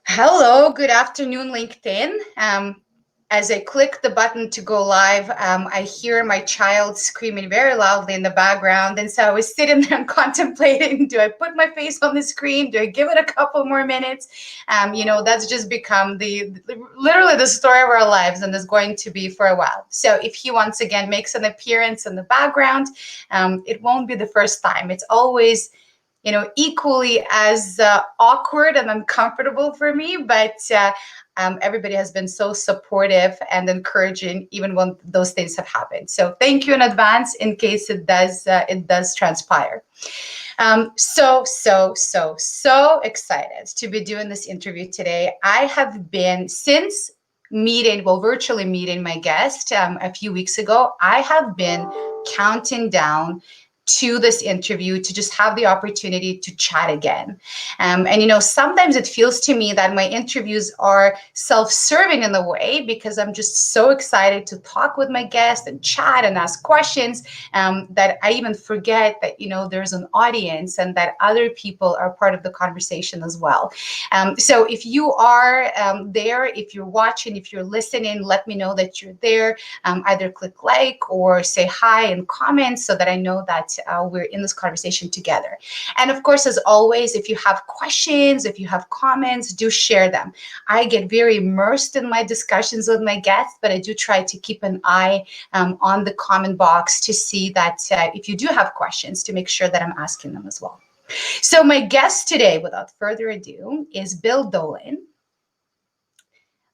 Hello, good afternoon, LinkedIn. As I click the button to go live, I hear my child screaming very loudly in the background. And so I was sitting there and contemplating, do I put my face on the screen? Do I give it a couple more minutes? That's just become literally the story of our lives, and is going to be for a while. So if he once again makes an appearance in the background, it won't be the first time. It's always equally as awkward and uncomfortable for me, but everybody has been so supportive and encouraging, even when those things have happened. So thank you in advance in case it does transpire. So excited to be doing this interview today. I have been since virtually meeting my guest a few weeks ago. I have been counting down to this interview to just have the opportunity to chat again. And sometimes it feels to me that my interviews are self-serving in a way, because I'm just so excited to talk with my guest and chat and ask questions, that I even forget that, there's an audience and that other people are part of the conversation as well. So if you are there, if you're watching, if you're listening, let me know that you're there. Either click like or say hi in comments so that I know that we're in this conversation together. And of course, as always, if you have questions, if you have comments, do share them. I get very immersed in my discussions with my guests, but I do try to keep an eye on the comment box to see that if you do have questions, to make sure that I'm asking them as well. So my guest today, without further ado, is Bill Dolan.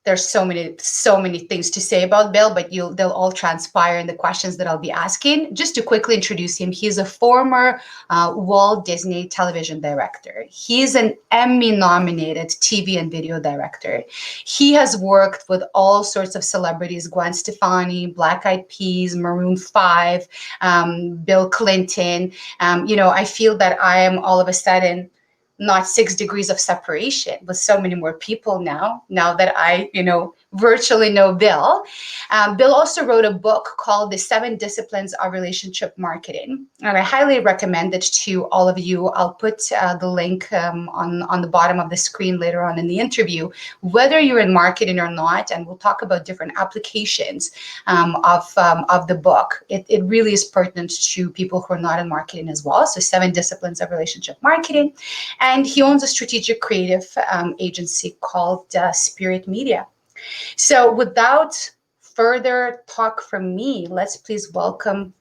There's so many things to say about Bill, but they'll all transpire in the questions that I'll be asking. Just to quickly introduce him, he's a former Walt Disney television director. He's an Emmy-nominated TV and video director. He has worked with all sorts of celebrities: Gwen Stefani, Black Eyed Peas, Maroon 5, Bill Clinton. I feel that I am all of a sudden not 6 degrees of separation with so many more people now that I, virtually know Bill. Bill also wrote a book called The 7 Disciplines of Relationship Marketing, and I highly recommend it to all of you. I'll put the link on the bottom of the screen later on in the interview, whether you're in marketing or not, and we'll talk about different applications of the book. It really is pertinent to people who are not in marketing as well. So 7 Disciplines of Relationship Marketing. And he owns a strategic creative agency called Spirit Media. So without further talk from me, let's please welcome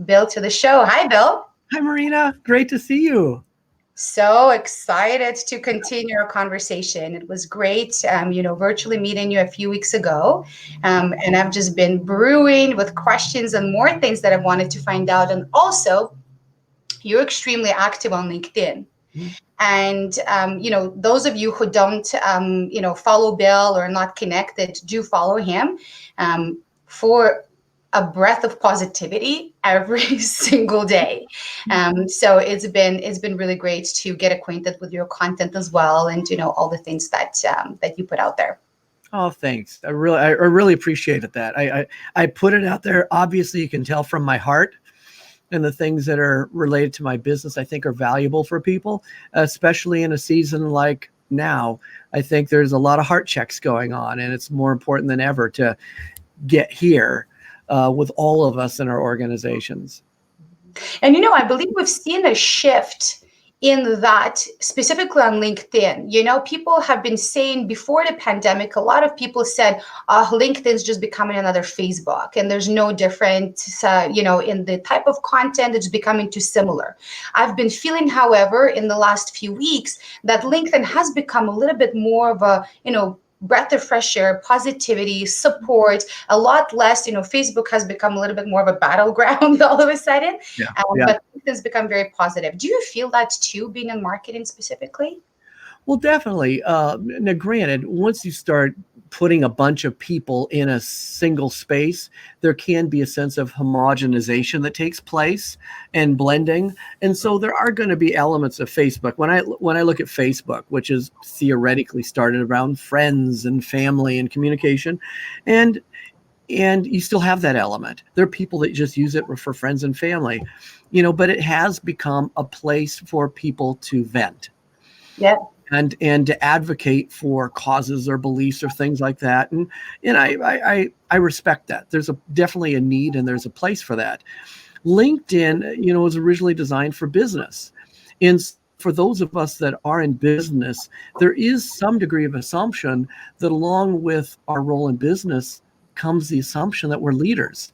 Bill to the show. Hi, Bill. Hi, Marina. Great to see you. So excited to continue our conversation. It was great, virtually meeting you a few weeks ago. And I've just been brewing with questions and more things that I wanted to find out. And also, you're extremely active on LinkedIn. Mm-hmm. And, those of you who don't, follow Bill or not connected, do follow him for a breath of positivity every single day. So it's been really great to get acquainted with your content as well, and, all the things that you put out there. Oh, thanks. I really appreciated that. I put it out there. Obviously, you can tell from my heart. And the things that are related to my business, I think, are valuable for people, especially in a season like now. I think there's a lot of heart checks going on, and it's more important than ever to get here with all of us in our organizations. And, I believe we've seen a shift in that, specifically on LinkedIn. People have been saying before the pandemic, a lot of people said, LinkedIn's just becoming another Facebook, and there's no different, in the type of content, it's becoming too similar. I've been feeling, however, in the last few weeks that LinkedIn has become a little bit more of a, breath of fresh air, positivity, support, a lot less, Facebook has become a little bit more of a battleground all of a sudden. But it's become very positive. Do you feel that too, being in marketing specifically? Well, definitely. Now, granted, once you start putting a bunch of people in a single space, there can be a sense of homogenization that takes place and blending. And so there are going to be elements of Facebook. When I look at Facebook, which is theoretically started around friends and family and communication, and you still have that element. There are people that just use it for friends and family, but it has become a place for people to vent. Yeah. and to advocate for causes or beliefs or things like that. And I respect that. There's definitely a need and there's a place for that. LinkedIn, was originally designed for business. And for those of us that are in business, there is some degree of assumption that along with our role in business comes the assumption that we're leaders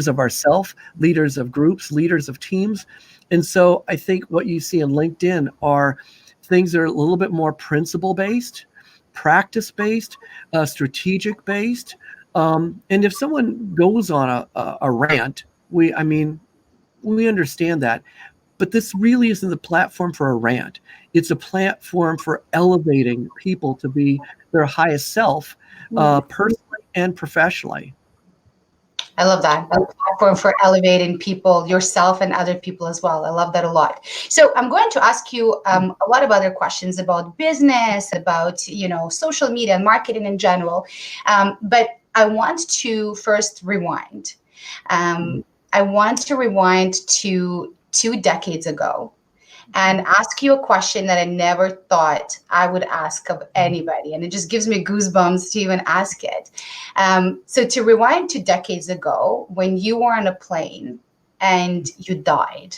of ourselves, leaders of groups, leaders of teams. And so I think what you see in LinkedIn are things that are a little bit more principle based, practice based, strategic based. And if someone goes on a rant, we understand that. But this really isn't the platform for a rant. It's a platform for elevating people to be their highest self, personally and professionally. I love that. A platform for elevating people, yourself and other people as well. I love that a lot. So I'm going to ask you a lot of other questions about business, about social media and marketing in general. But I want to first rewind. I want to rewind to 2 decades ago and ask you a question that I never thought I would ask of anybody. And it just gives me goosebumps to even ask it. So to rewind 2 decades ago, when you were on a plane and you died,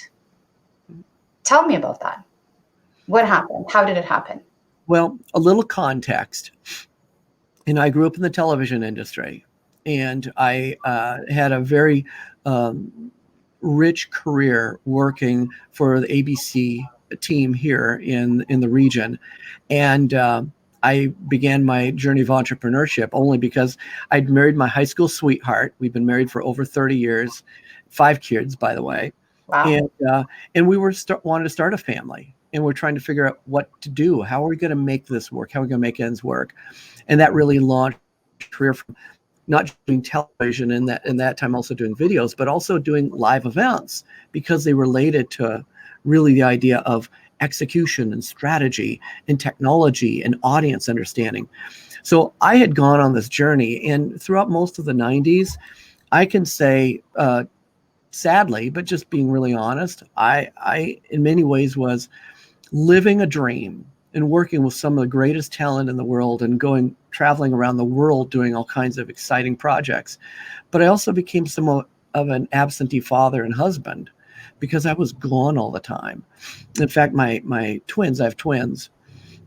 tell me about that. What happened? How did it happen? Well, a little context. And I grew up in the television industry, and I had a very rich career working for the ABC team here in the region. And I began my journey of entrepreneurship only because I'd married my high school sweetheart. We've been married for over 30 years, 5 kids, by the way. Wow. And we were wanted to start a family, and we're trying to figure out what to do. How are we going to make this work? How are we going to make ends work? And that really launched a career from not just doing television in that time, also doing videos, but also doing live events, because they related to really the idea of execution and strategy and technology and audience understanding. So I had gone on this journey, and throughout most of the 90s, I can say, sadly, but just being really honest, I in many ways was living a dream and working with some of the greatest talent in the world and traveling around the world doing all kinds of exciting projects. But I also became somewhat of an absentee father and husband because I was gone all the time. In fact, my twins, I have twins,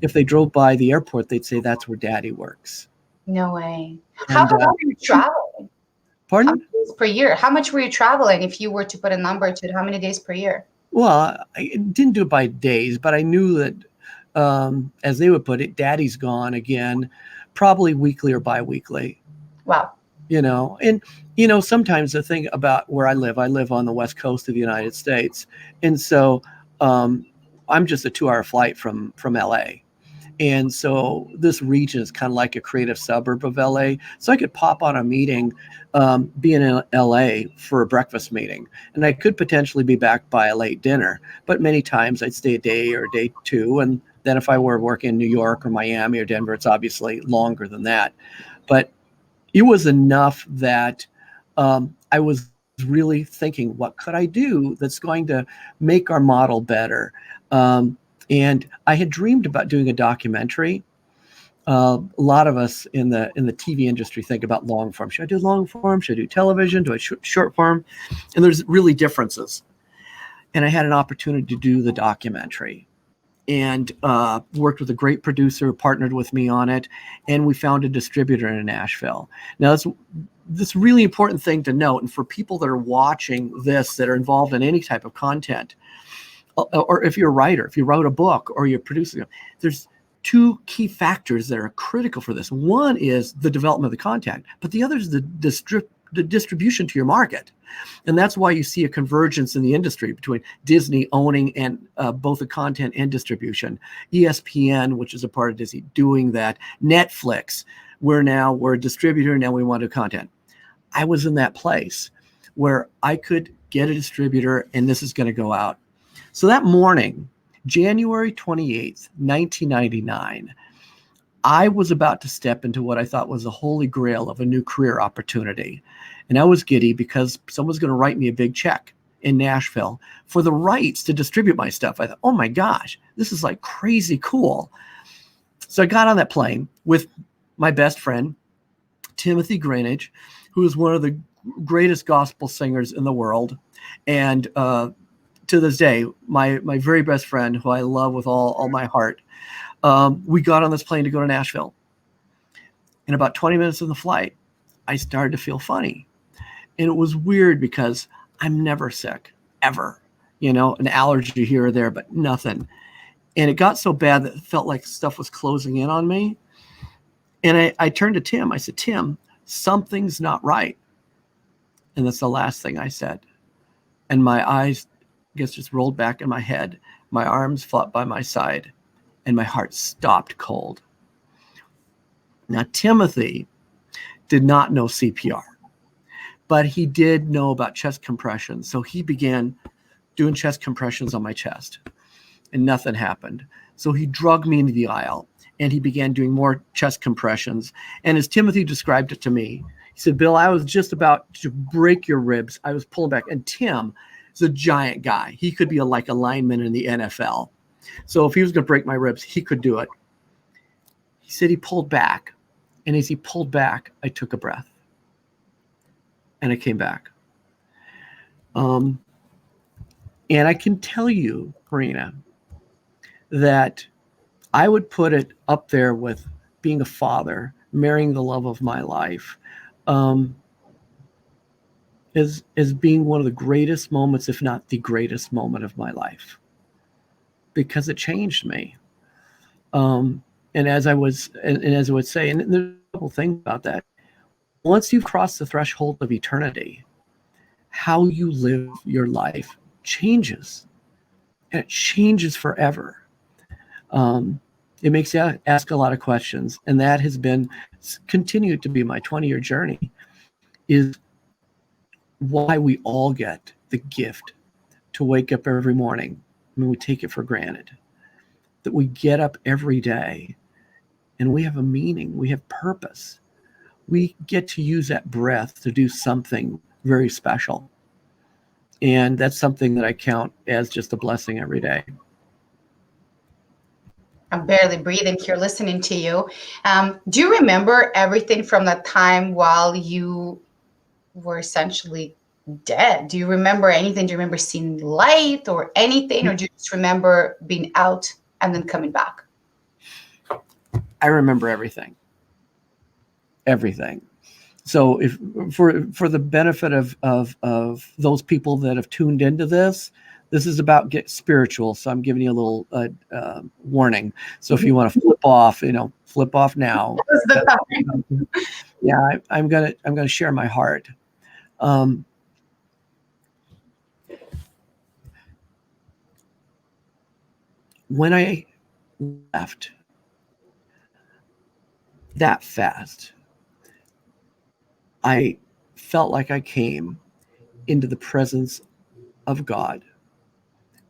if they drove by the airport, they'd say, "That's where Daddy works." No way. How And long were you traveling? How pardon? many days per year? How much were you traveling? If you were to put a number to it, how many days per year? Well, I didn't do it by days, but I knew that, as they would put it, Daddy's gone again, probably weekly or biweekly. Wow. And sometimes the thing about where I live on the west coast of the United States, and so I'm just a 2-hour flight from LA. And so this region is kind of like a creative suburb of LA. So I could pop on a meeting, be in LA for a breakfast meeting, and I could potentially be back by a late dinner. But many times I'd stay a day or day two. And then if I were working in New York or Miami or Denver, it's obviously longer than that. But it was enough that I was really thinking, what could I do that's going to make our model better? And I had dreamed about doing a documentary. A lot of us in the TV industry think about long form. Should I do long form? Should I do television? Do I short form? And there's really differences. And I had an opportunity to do the documentary, and worked with a great producer who partnered with me on it. And we found a distributor in Nashville. Now, that's this really important thing to note. And for people that are watching this, that are involved in any type of content, or if you're a writer, if you wrote a book or you're producing, there's 2 key factors that are critical for this. One is the development of the content, but the other is the distribution to your market. And that's why you see a convergence in the industry between Disney owning and both the content and distribution. ESPN, which is a part of Disney, doing that. Netflix, we're a distributor, now we want to do content. I was in that place where I could get a distributor, and this is going to go out. So that morning, January 28th, 1999, I was about to step into what I thought was the holy grail of a new career opportunity. And I was giddy because someone's going to write me a big check in Nashville for the rights to distribute my stuff. I thought, oh my gosh, this is like crazy cool. So I got on that plane with my best friend, Timothy Greenidge, who is one of the greatest gospel singers in the world. And to this day, my very best friend, who I love with all my heart, we got on this plane to go to Nashville. In about 20 minutes of the flight, I started to feel funny. And it was weird because I'm never sick, ever. An allergy here or there, but nothing. And it got so bad that it felt like stuff was closing in on me. And I turned to Tim. I said, Tim, something's not right. And that's the last thing I said. And my eyes, I guess, just rolled back in my head. My arms flopped by my side, and my heart stopped cold. Now, Timothy did not know CPR, but he did know about chest compressions. So he began doing chest compressions on my chest, and nothing happened. So he drugged me into the aisle, and he began doing more chest compressions. And as Timothy described it to me, he said, Bill, I was just about to break your ribs. I was pulling back. And Tim is a giant guy. He could be like a lineman in the NFL. So if he was going to break my ribs, he could do it. He said he pulled back. And as he pulled back, I took a breath. And I came back. And I can tell you, Karina, that I would put it up there with being a father, marrying the love of my life, as being one of the greatest moments, if not the greatest moment of my life, because it changed me. And as I would say, and there's a couple things about that. Once you've crossed the threshold of eternity, how you live your life changes, and it changes forever. It makes you ask a lot of questions, and that has been continued to be my 20-year journey, is why we all get the gift to wake up every morning. I mean, we take it for granted that we get up every day and we have a meaning, we have purpose. We get to use that breath to do something very special. And that's something that I count as just a blessing every day. I'm barely breathing here listening to you. Do you remember everything from that time while you were essentially dead? Do you remember anything? Do you remember seeing light or anything? Or do you just remember being out and then coming back? I remember everything. Everything. So if for the benefit of those people that have tuned into this is about get spiritual. So I'm giving you a little warning. So if you want to flip off now. Yeah, I'm gonna share my heart. When I left that fast, I felt like I came into the presence of God,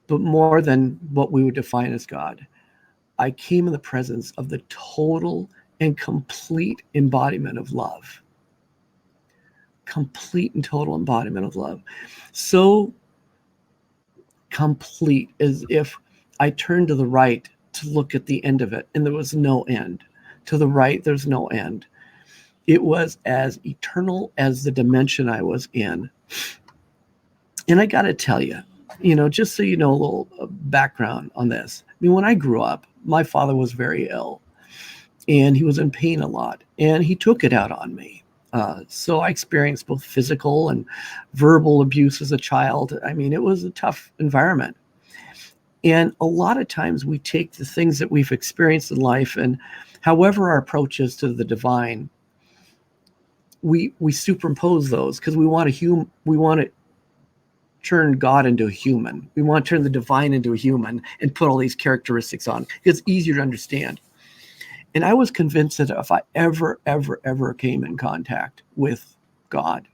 but more than what we would define as God. I came in the presence of the total and complete embodiment of love. Complete and total embodiment of love. So complete as if I turned to the right to look at the end of it, and there was no end. To the right, there's no end. It was as eternal as the dimension I was in. And I got to tell you, just so you know a little background on this. I mean, when I grew up, my father was very ill, and he was in pain a lot, and he took it out on me. So I experienced both physical and verbal abuse as a child. I mean, it was a tough environment. And a lot of times we take the things that we've experienced in life, and however our approach is to the divine, we superimpose those because we want to turn God into a human. We want to turn the divine into a human and put all these characteristics on. It's easier to understand. And I was convinced that if I ever came in contact with God,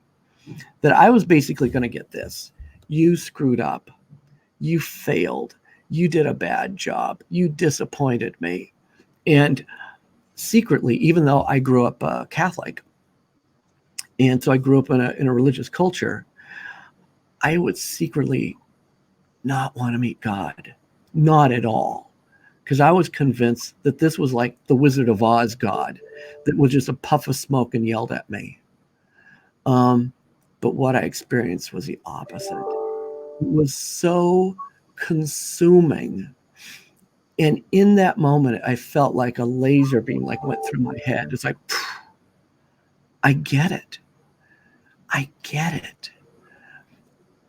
that I was basically going to get this. You screwed up. You failed. You did a bad job. You disappointed me. And secretly, even though I grew up Catholic, and so I grew up in a religious culture, I would secretly not want to meet God. Not at all. because I was convinced that this was like the Wizard of Oz God that was just a puff of smoke and yelled at me. But what I experienced was the opposite. It was so consuming. And in that moment, I felt like a laser beam like went through my head. It's like, I get it. I get it.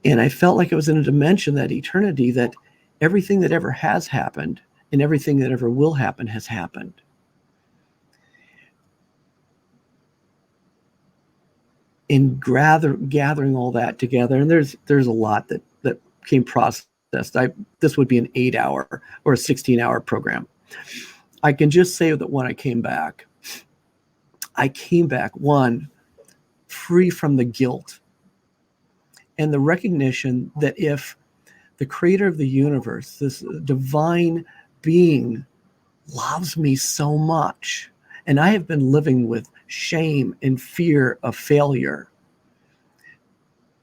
And I felt like I was in a dimension, that eternity, that everything that ever has happened and everything that ever will happen has happened. And gathering all that together, and there's a lot that came processed. This would be an 8-hour or a 16-hour program. I can just say that when I came back, one, free from the guilt and the recognition that if the creator of the universe, this divine being, loves me so much, and I have been living with shame and fear of failure,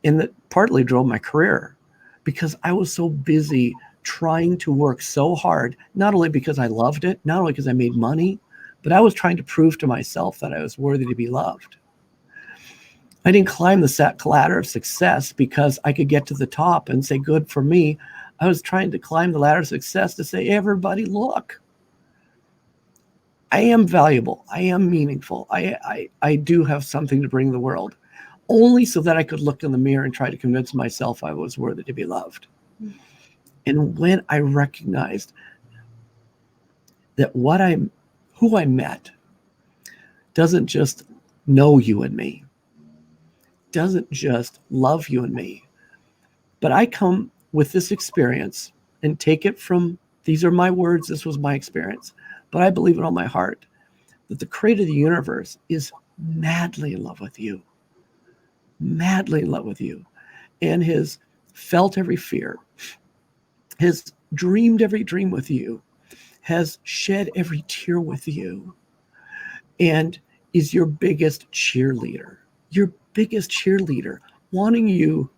and that partly drove my career, because I was so busy trying to work so hard, not only because I loved it, not only because I made money, but I was trying to prove to myself that I was worthy to be loved. I didn't climb the ladder of success because I could get to the top and say, good for me. I was trying to climb the ladder of success to say, everybody, look, I am valuable. I am meaningful. I do have something to bring the world, only so that I could look in the mirror and try to convince myself I was worthy to be loved. And when I recognized that who I met doesn't just know you and me, doesn't just love you and me, but I come with this experience and take it from, these are my words, this was my experience, but I believe in all my heart that the creator of the universe is madly in love with you, and has felt every fear, has dreamed every dream with you, has shed every tear with you, and is your biggest cheerleader, wanting you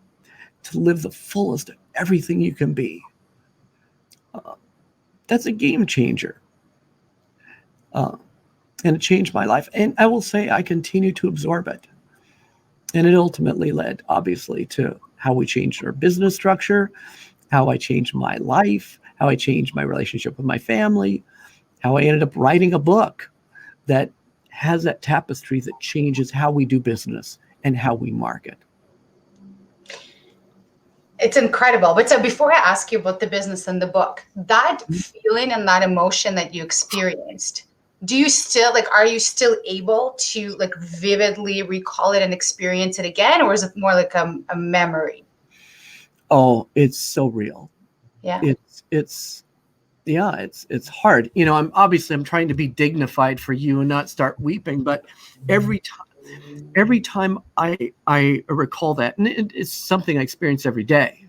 to live the fullest of everything you can be. That's a game changer. And it changed my life. And I will say I continue to absorb it. And it ultimately led, obviously, to how we changed our business structure, how I changed my life, how I changed my relationship with my family, how I ended up writing a book that has that tapestry that changes how we do business and how we market. It's incredible. But so before I ask you about the business and the book, that feeling and that emotion that you experienced, do you still are you still able to vividly recall it and experience it again? Or is it more like a memory? Oh, it's so real. Yeah. It's hard. I'm trying to be dignified for you and not start weeping, but every time I recall that, and it's something I experience every day,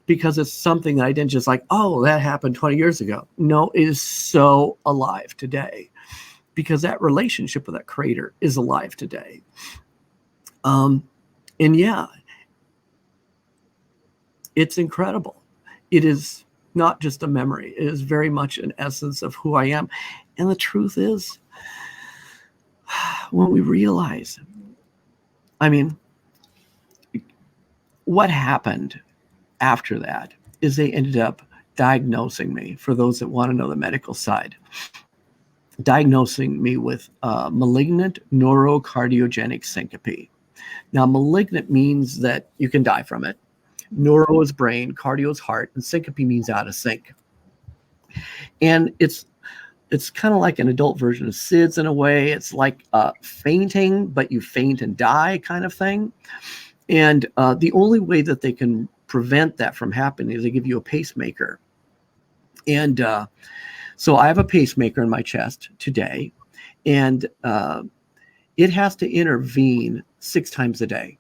because it's something that I didn't just that happened 20 years ago. No, it is so alive today, because that relationship with that creator is alive today. And yeah, it's incredible. It is not just a memory. It is very much an essence of who I am. And the truth is, when we realize, what happened after that is they ended up diagnosing me, for those that want to know the medical side, diagnosing me with malignant neurocardiogenic syncope. Now, malignant means that you can die from it. Neuro is brain, cardio is heart, and syncope means out of sync. And it's kind of like an adult version of SIDS in a way. It's like fainting, but you faint and die kind of thing. And the only way that they can prevent that from happening is they give you a pacemaker. And so I have a pacemaker in my chest today, and it has to intervene 6 times a day,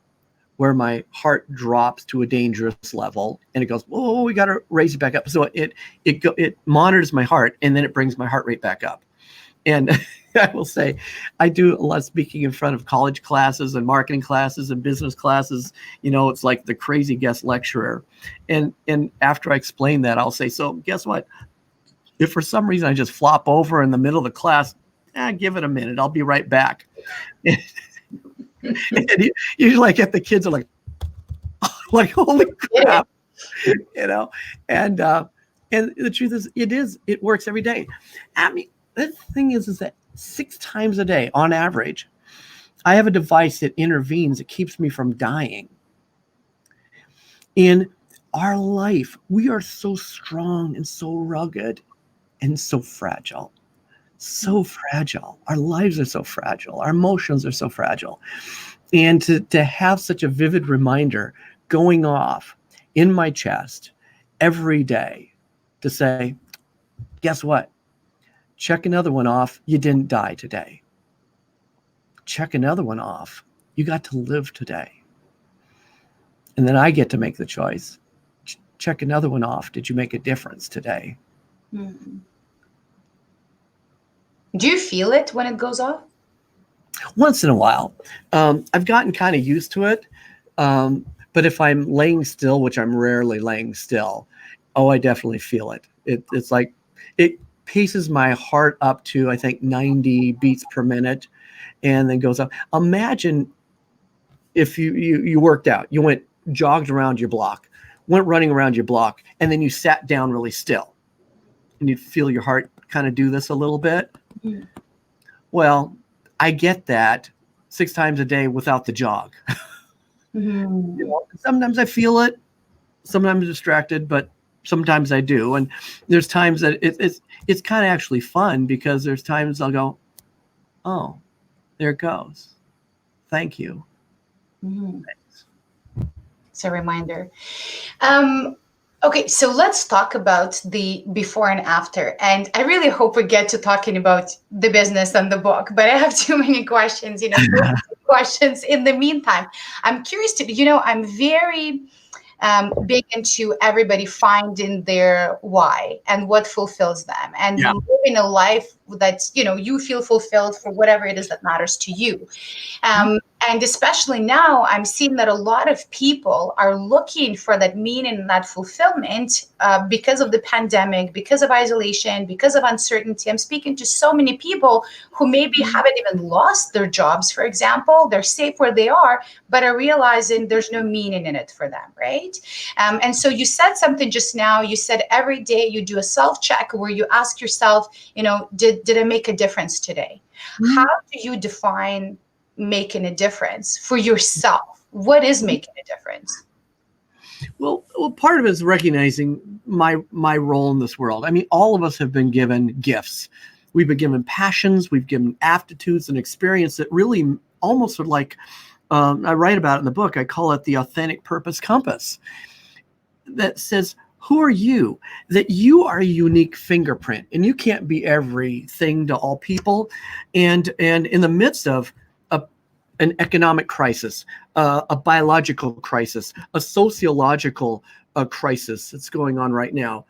where my heart drops to a dangerous level, and it goes, oh, we got to raise it back up. So it monitors my heart, and then it brings my heart rate back up. And I will say, I do a lot of speaking in front of college classes and marketing classes and business classes. It's like the crazy guest lecturer. And after I explain that, I'll say, so guess what? if for some reason I just flop over in the middle of the class, give it a minute. I'll be right back. And usually I get the kids are like, holy crap, and the truth is, it works every day. I mean, the thing is that 6 times a day on average, I have a device that intervenes. It keeps me from dying. In our life, we are so strong and so rugged and so fragile. So fragile. Our lives are so fragile. Our emotions are so fragile. And to have such a vivid reminder going off in my chest every day to say, guess what? Check another one off. You didn't die today. Check another one off. You got to live today. And then I get to make the choice. Check another one off. Did you make a difference today? Mm-hmm. Do you feel it when it goes off? Once in a while. I've gotten kind of used to it. But if I'm laying still, which I'm rarely laying still, I definitely feel it. It's like it paces my heart up to, I think, 90 beats per minute and then goes up. Imagine if you worked out, you jogged around your block, went running around your block, and then you sat down really still and you'd feel your heart kind of do this a little bit. Mm-hmm. Well, I get that 6 times a day without the jog. Mm-hmm. Sometimes I feel it, sometimes I'm distracted, but sometimes I do. And there's times that it's kind of actually fun because there's times I'll go, oh, there it goes. Thank you. Mm-hmm. Thanks. It's a reminder. Okay, so let's talk about the before and after. And I really hope we get to talking about the business and the book, but I have too many questions, questions in the meantime. I'm curious I'm very big into everybody finding their why and what fulfills them and living a life that, you feel fulfilled for whatever it is that matters to you. And especially now, I'm seeing that a lot of people are looking for that meaning and that fulfillment because of the pandemic, because of isolation, because of uncertainty. I'm speaking to so many people who maybe haven't even lost their jobs, for example. They're safe where they are, but are realizing there's no meaning in it for them, right? And so you said something just now. You said every day you do a self-check where you ask yourself, did I make a difference today? Mm-hmm. How do you define making a difference for yourself? What is making a difference? Well, part of it is recognizing my role in this world. I mean, all of us have been given gifts. We've been given passions. We've given aptitudes and experience that really almost are like, I write about it in the book. I call it the authentic purpose compass that says, who are you? That you are a unique fingerprint and you can't be everything to all people. And in the midst of an economic crisis, a biological crisis, a sociological crisis that's going on right now.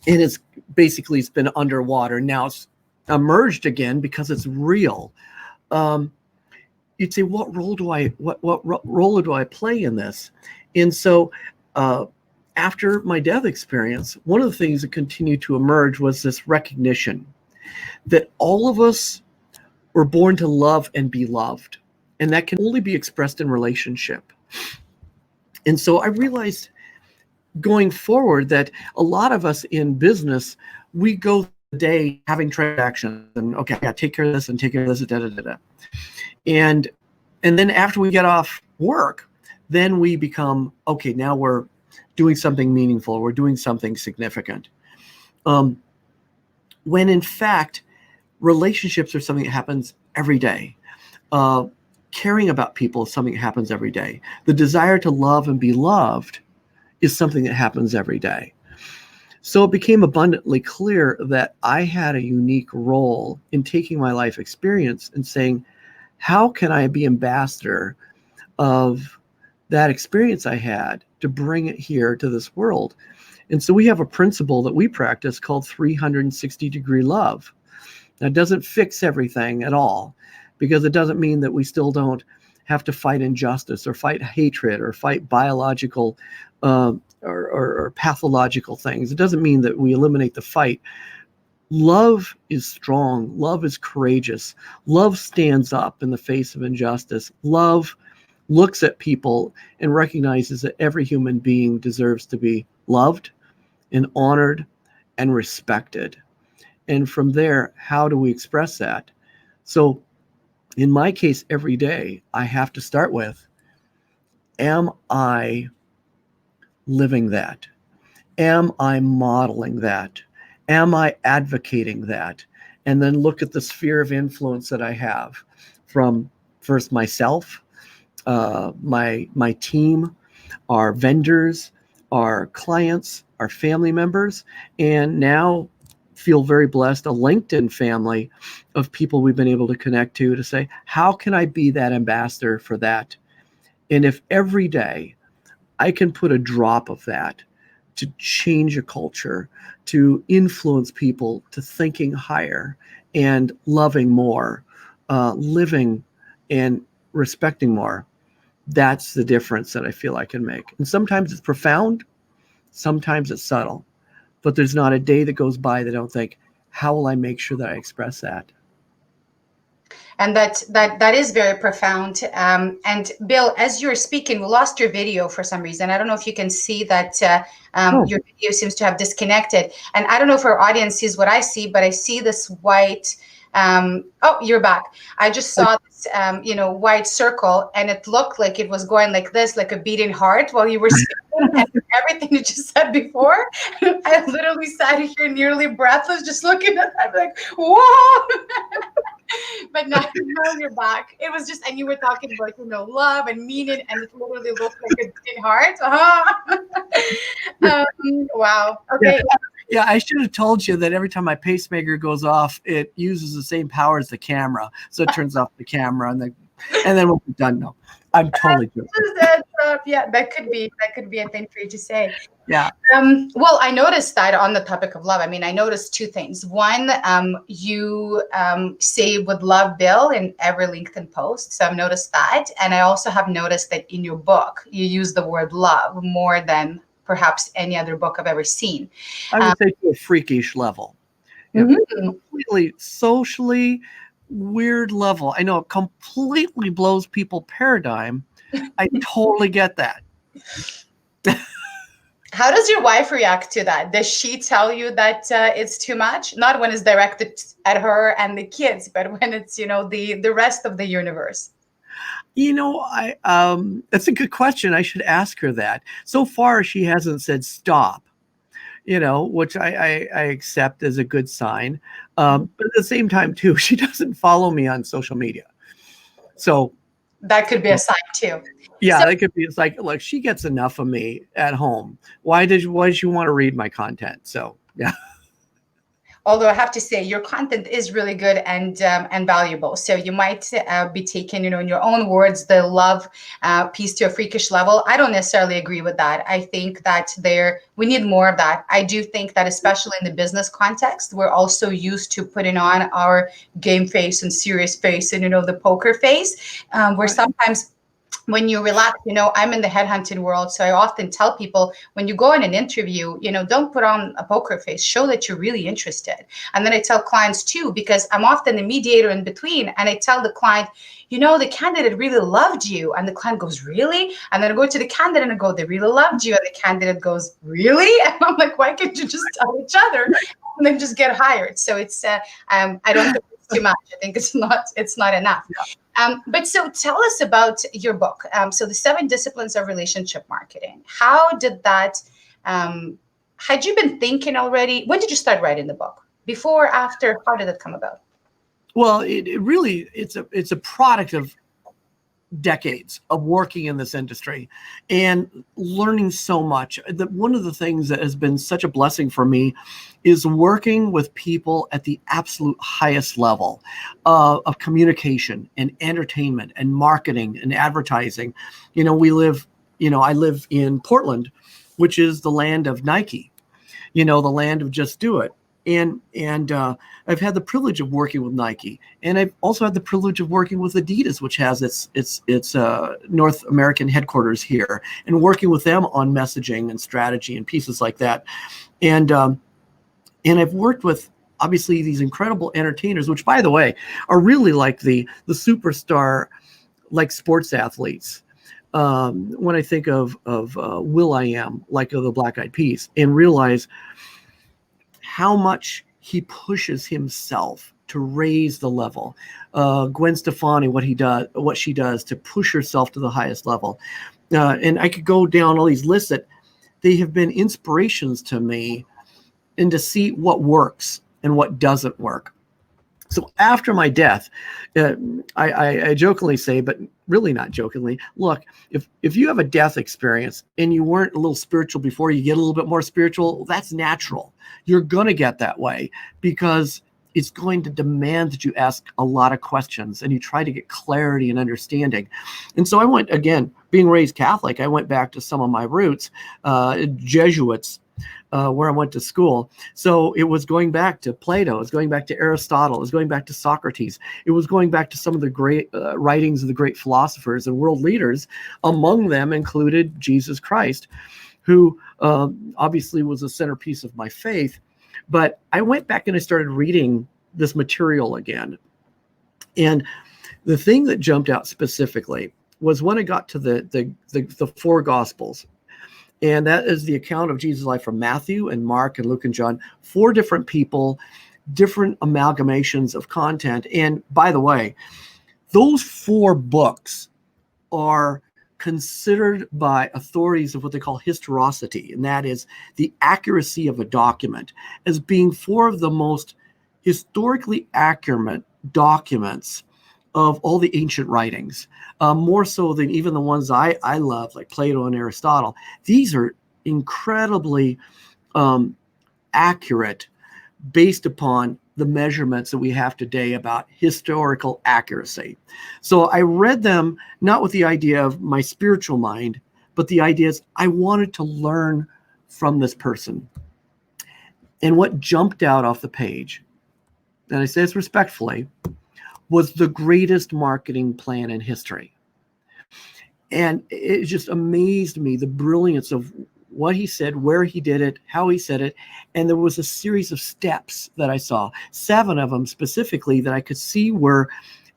And it's been underwater. Now it's emerged again because it's real. You'd say, what role do I play in this? And so after my death experience, one of the things that continued to emerge was this recognition that all of us we're born to love and be loved, and that can only be expressed in relationship. And so I realized going forward that a lot of us in business, we go through the day having transactions and okay, I gotta take care of this and take care of this, and then after we get off work, then we become okay. Now we're doing something meaningful. We're doing something significant. When in fact, relationships are something that happens every day. Caring about people is something that happens every day. The desire to love and be loved is something that happens every day. So it became abundantly clear that I had a unique role in taking my life experience and saying, how can I be ambassador of that experience I had to bring it here to this world? And so we have a principle that we practice called 360-degree love. That doesn't fix everything at all, because it doesn't mean that we still don't have to fight injustice or fight hatred or fight biological or pathological things. It doesn't mean that we eliminate the fight. Love is strong. Love is courageous. Love stands up in the face of injustice. Love looks at people and recognizes that every human being deserves to be loved and honored and respected. And from there, how do we express that? So in my case, every day, I have to start with, am I living that? Am I modeling that? Am I advocating that? And then look at the sphere of influence that I have from first myself, my team, our vendors, our clients, our family members, and now feel very blessed, a LinkedIn family of people we've been able to connect to say, how can I be that ambassador for that? And if every day I can put a drop of that to change a culture, to influence people to thinking higher and loving more, living and respecting more, that's the difference that I feel I can make. And sometimes it's profound, sometimes it's subtle, but there's not a day that goes by that I don't think, how will I make sure that I express that? And that is very profound. And Bill, as you're speaking, we lost your video for some reason. I don't know if you can see that your video seems to have disconnected. And I don't know if our audience sees what I see, but I see this white. Oh, you're back. I just saw this, white circle, and it looked like it was going like this, like a beating heart while you were speaking. And everything you just said before, I literally sat here nearly breathless, just looking at that, like, whoa. But now you're back. It was just, and you were talking about, love and meaning, and it literally looked like a beating heart. Wow. Okay. Yeah, I should have told you that every time my pacemaker goes off, it uses the same power as the camera. So it turns off the camera, and then we'll be done. No, I'm totally joking. Yeah, that could be a thing for you to say. Yeah. Well, I noticed that on the topic of love. I mean, I noticed two things. One, you say you would love Bill in every LinkedIn post. So I've noticed that. And I also have noticed that in your book, you use the word love more than perhaps any other book I've ever seen. I would say to a freakish level. Completely socially weird level. I know it completely blows people's paradigm. I totally get that. How does your wife react to that? Does she tell you that it's too much? Not when it's directed at her and the kids, but when it's, the rest of the universe. That's a good question. I should ask her that. So far, she hasn't said stop, which I accept as a good sign. But at the same time, too, she doesn't follow me on social media. So that could be a sign, too. Yeah, that could be. It's like, look, she gets enough of me at home. Why does she want to read my content? So, yeah. Although I have to say, your content is really good and valuable. So you might be taking, in your own words, the love piece to a freakish level. I don't necessarily agree with that. I think that we need more of that. I do think that, especially in the business context, we're also used to putting on our game face and serious face and, the poker face, where sometimes when you relax, I'm in the headhunting world. So I often tell people, when you go in an interview, don't put on a poker face, show that you're really interested. And then I tell clients too, because I'm often the mediator in between. And I tell the client, the candidate really loved you. And the client goes, really? And then I go to the candidate and I go, they really loved you. And the candidate goes, really? And I'm like, why can't you just tell each other and then just get hired? So it's, I don't think it's too much. I think it's not enough. Yeah. But so tell us about your book. So the 7 Disciplines of Relationship Marketing. How did that, had you been thinking already? When did you start writing the book? Before, after? How did it come about? Well, it really, it's a product of decades of working in this industry and learning so much. One of the things that has been such a blessing for me is working with people at the absolute highest level of communication and entertainment and marketing and advertising. I live in Portland, which is the land of Nike, the land of just do it. And I've had the privilege of working with Nike, and I've also had the privilege of working with Adidas, which has its North American headquarters here, and working with them on messaging and strategy and pieces like that. And I've worked with obviously these incredible entertainers, which, by the way, are really like the superstar, like sports athletes. When I think of Will.I.am, like of the Black Eyed Peas, and realize how much he pushes himself to raise the level. Gwen Stefani, what she does to push herself to the highest level. And I could go down all these lists that they have been inspirations to me, and to see what works and what doesn't work. So after my death, I jokingly say, but really not jokingly, look, if you have a death experience and you weren't a little spiritual before, you get a little bit more spiritual, that's natural. You're going to get that way because it's going to demand that you ask a lot of questions and you try to get clarity and understanding. And so I went, again, being raised Catholic, I went back to some of my roots, Jesuits, where I went to school. So it was going back to Plato, it was going back to Aristotle, it was going back to Socrates, it was going back to some of the great writings of the great philosophers and world leaders. Among them included Jesus Christ, who obviously was a centerpiece of my faith. But I went back and I started reading this material again. And the thing that jumped out specifically was when I got to the four Gospels. And that is the account of Jesus' life from Matthew and Mark and Luke and John, four different people, different amalgamations of content. And by the way, those four books are considered by authorities of what they call historicity, and that is the accuracy of a document, as being four of the most historically accurate documents of all the ancient writings, more so than even the ones I love, like Plato and Aristotle. These are incredibly accurate based upon the measurements that we have today about historical accuracy. So I read them not with the idea of my spiritual mind, but the idea is I wanted to learn from this person. And what jumped out off the page, and I say this respectfully, was the greatest marketing plan in history. And it just amazed me, the brilliance of what he said, where he did it, how he said it. And there was a series of steps that I saw, 7 of them specifically, that I could see were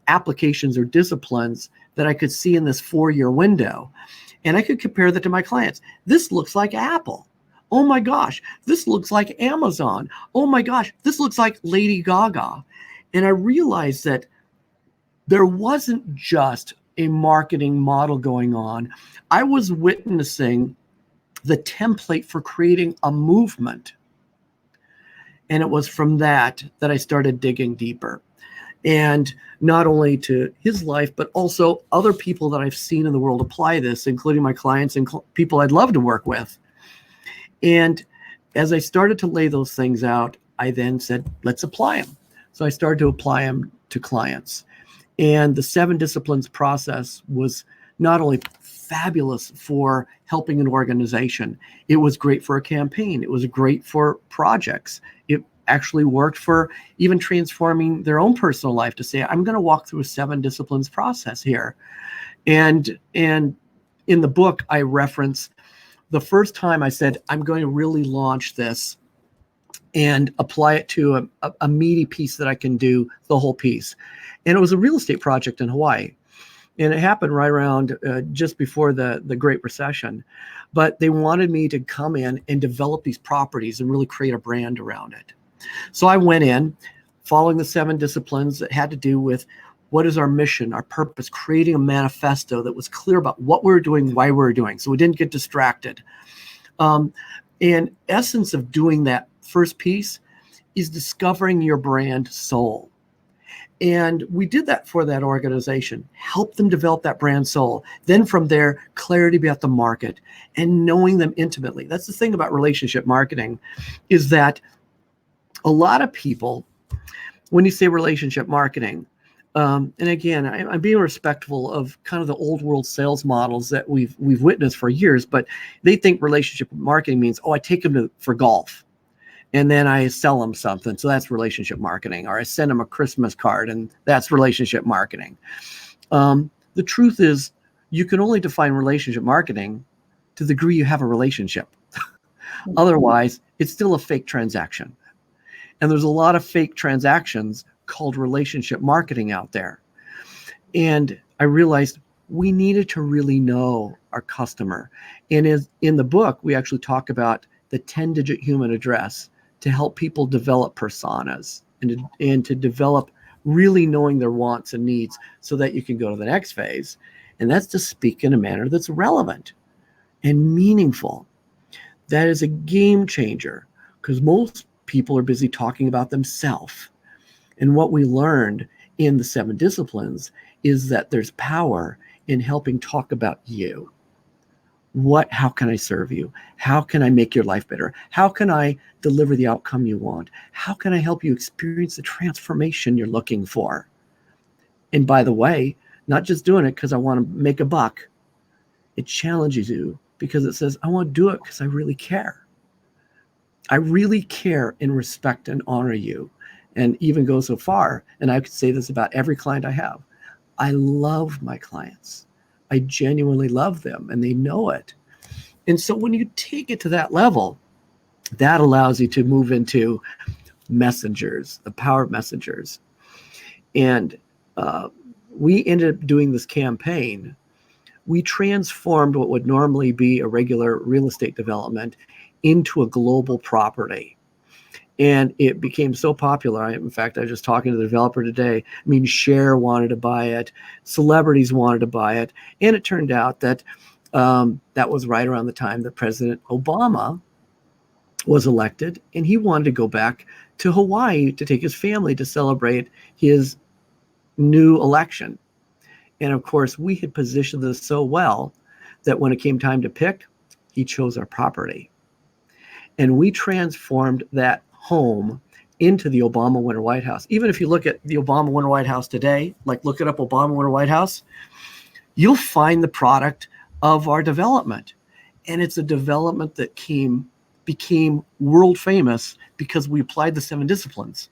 applications or disciplines that I could see in this 4-year window. And I could compare that to my clients. This looks like Apple. Oh my gosh, this looks like Amazon. Oh my gosh, this looks like Lady Gaga. And I realized that there wasn't just a marketing model going on. I was witnessing the template for creating a movement. And it was from that I started digging deeper. And not only to his life, but also other people that I've seen in the world apply this, including my clients and people I'd love to work with. And as I started to lay those things out, I then said, let's apply them. So I started to apply them to clients. And the 7 disciplines process was not only fabulous for helping an organization, it was great for a campaign. It was great for projects. It actually worked for even transforming their own personal life to say, I'm going to walk through a 7 disciplines process here. And in the book, I reference the first time I said, I'm going to really launch this and apply it to a meaty piece that I can do the whole piece. And it was a real estate project in Hawaii. And it happened right around just before the Great Recession. But they wanted me to come in and develop these properties and really create a brand around it. So I went in following the 7 disciplines that had to do with what is our mission, our purpose, creating a manifesto that was clear about what we were doing, why we were doing, so we didn't get distracted. And essence of doing that first piece is discovering your brand soul. And we did that for that organization, help them develop that brand soul. Then from there, clarity about the market and knowing them intimately. That's the thing about relationship marketing, is that a lot of people, when you say relationship marketing, and again, I'm being respectful of kind of the old world sales models that we've witnessed for years, but they think relationship marketing means, oh, I take them for golf. and then I sell them something. So that's relationship marketing. Or I send them a Christmas card, and that's relationship marketing. The truth is, you can only define relationship marketing to the degree you have a relationship. Otherwise, it's still a fake transaction. And there's a lot of fake transactions called relationship marketing out there. And I realized we needed to really know our customer. And in the book, we actually talk about the 10-digit human address to help people develop personas and to develop really knowing their wants and needs so that you can go to the next phase. And that's to speak in a manner that's relevant and meaningful. That is a game changer because most people are busy talking about themselves. And what we learned in the 7 disciplines is that there's power in helping talk about you. How can I serve you? How can I make your life better? How can I deliver the outcome you want? How can I help you experience the transformation you're looking for? And by the way, not just doing it because I want to make a buck. It challenges you because it says, I want to do it because I really care. I really care and respect and honor you. And even go so far, and I could say this about every client I have, I love my clients. I genuinely love them, and they know it. And so when you take it to that level, that allows you to move into messengers, the power of messengers. And we ended up doing this campaign. We transformed what would normally be a regular real estate development into a global property. And it became so popular. In fact, I was just talking to the developer today. I mean, Cher wanted to buy it. Celebrities wanted to buy it. And it turned out that that was right around the time that President Obama was elected. And he wanted to go back to Hawaii to take his family to celebrate his new election. And of course, we had positioned this so well that when it came time to pick, he chose our property. And we transformed that home into the Obama Winter White House. Even if you look at the Obama Winter White House today, like look it up, Obama Winter White House, you'll find the product of our development. And it's a development that became world famous because we applied the 7 disciplines.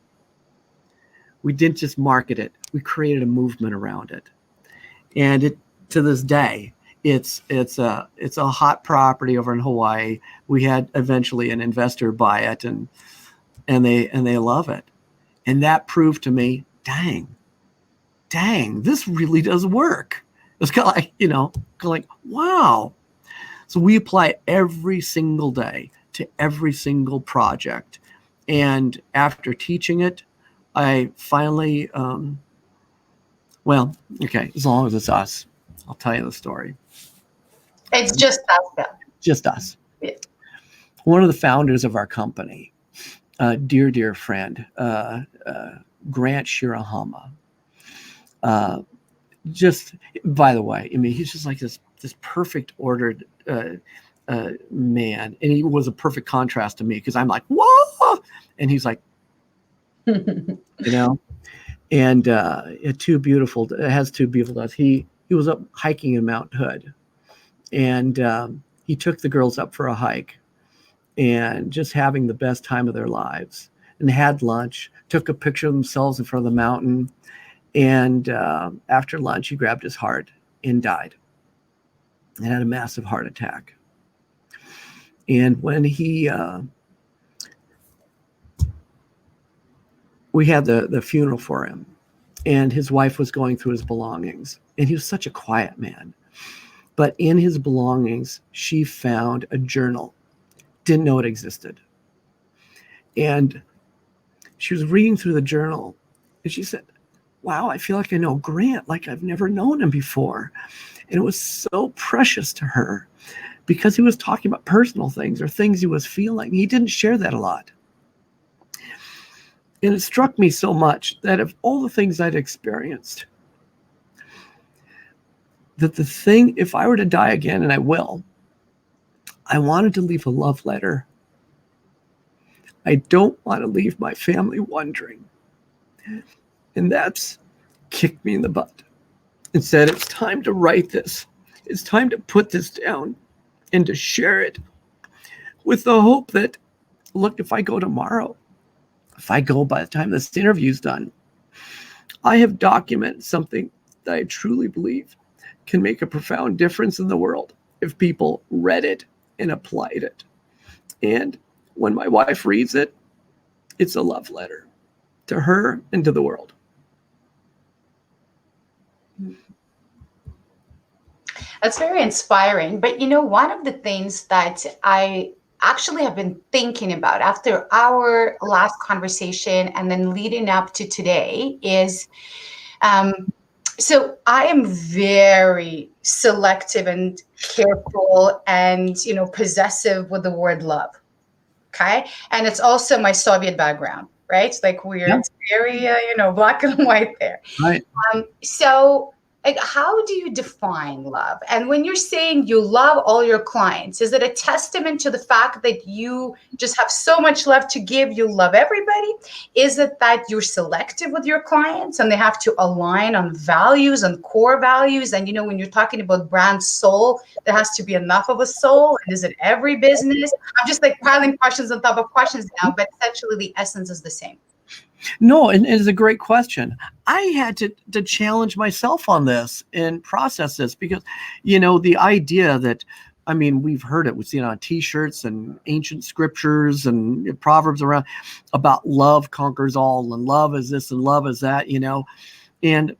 We didn't just market it, we created a movement around it. And it, to this day, it's a hot property over in Hawaii. We had eventually an investor buy it, and they love it. And that proved to me, dang, this really does work. It's kind of like, wow. So we apply every single day to every single project. And after teaching it, I finally, as long as it's us, I'll tell you the story. It's just us, Bill. Just us. Yeah. One of the founders of our company, dear friend, Grant Shirahama. Just, by the way, I mean, he's just like this perfect ordered man. And he was a perfect contrast to me because I'm like, whoa! And he's like, and it has two beautiful dogs. He was up hiking in Mount Hood, and he took the girls up for a hike and just having the best time of their lives, and had lunch, took a picture of themselves in front of the mountain. And after lunch, he grabbed his heart and died and had a massive heart attack. And when we had the funeral for him, and his wife was going through his belongings, and he was such a quiet man. But in his belongings, she found a journal. Didn't know it existed. And she was reading through the journal, and she said, wow, I feel like I know Grant like I've never known him before. And it was so precious to her because he was talking about personal things or things he was feeling. He didn't share that a lot. And it struck me so much that of all the things I'd experienced, that the thing, if I were to die again, and I will, I wanted to leave a love letter. I don't want to leave my family wondering. And that's kicked me in the butt and said, it's time to write this. It's time to put this down and to share it with the hope that look, if I go tomorrow, if I go by the time this interview's done, I have documented something that I truly believe can make a profound difference in the world if people read it and applied it. And when my wife reads it, it's a love letter to her and to the world. That's very inspiring. But one of the things that I actually have been thinking about after our last conversation and then leading up to today is so I am very selective and careful and possessive with the word love. Okay. And it's also my Soviet background, right? Like Yeah, it's very, black and white there. right. So, like, how do you define love? And when you're saying you love all your clients, is it a testament to the fact that you just have so much love to give? You love everybody? Is it that you're selective with your clients and they have to align on values and core values? And, when you're talking about brand soul, there has to be enough of a soul. And is it every business? I'm just like piling questions on top of questions now, but essentially the essence is the same. No, and it's a great question. I had to challenge myself on this and process this because, the idea that, I mean, we've heard it, we've seen it on T-shirts and ancient scriptures and proverbs around about love conquers all and love is this and love is that, and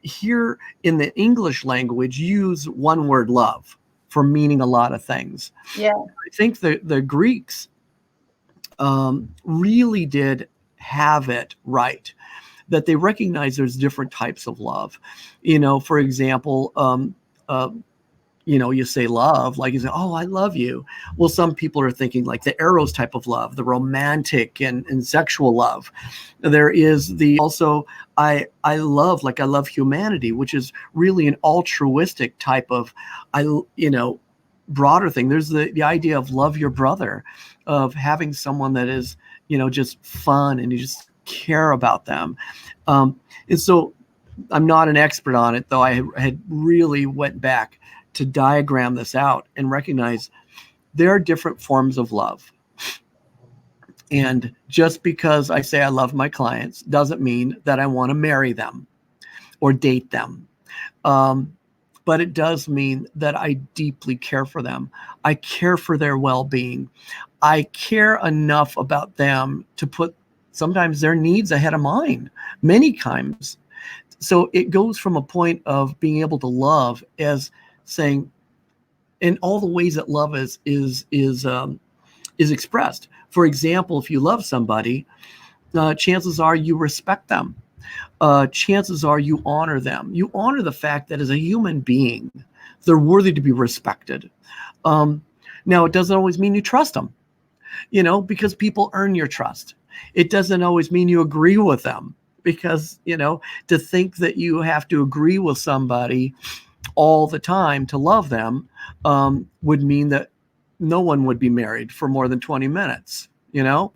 here in the English language, use one word love for meaning a lot of things. Yeah. I think the Greeks really did have it right, that they recognize there's different types of love. For example, you say love, like you say, oh, I love you. Well, some people are thinking like the Eros type of love, the romantic and sexual love. There is also, I love humanity, which is really an altruistic type of, broader thing. There's the idea of love your brother, of having someone that is, just fun and you just care about them. And so I'm not an expert on it, though I had really went back to diagram this out and recognize there are different forms of love. And just because I say I love my clients doesn't mean that I want to marry them or date them. But it does mean that I deeply care for them. I care for their well-being. I care enough about them to put sometimes their needs ahead of mine, many times. So it goes from a point of being able to love as saying, in all the ways that love is expressed. For example, if you love somebody, chances are you respect them. Chances are you honor them. You honor the fact that as a human being, they're worthy to be respected. Now, it doesn't always mean you trust them, because people earn your trust. It doesn't always mean you agree with them because, to think that you have to agree with somebody all the time to love them would mean that no one would be married for more than 20 minutes, no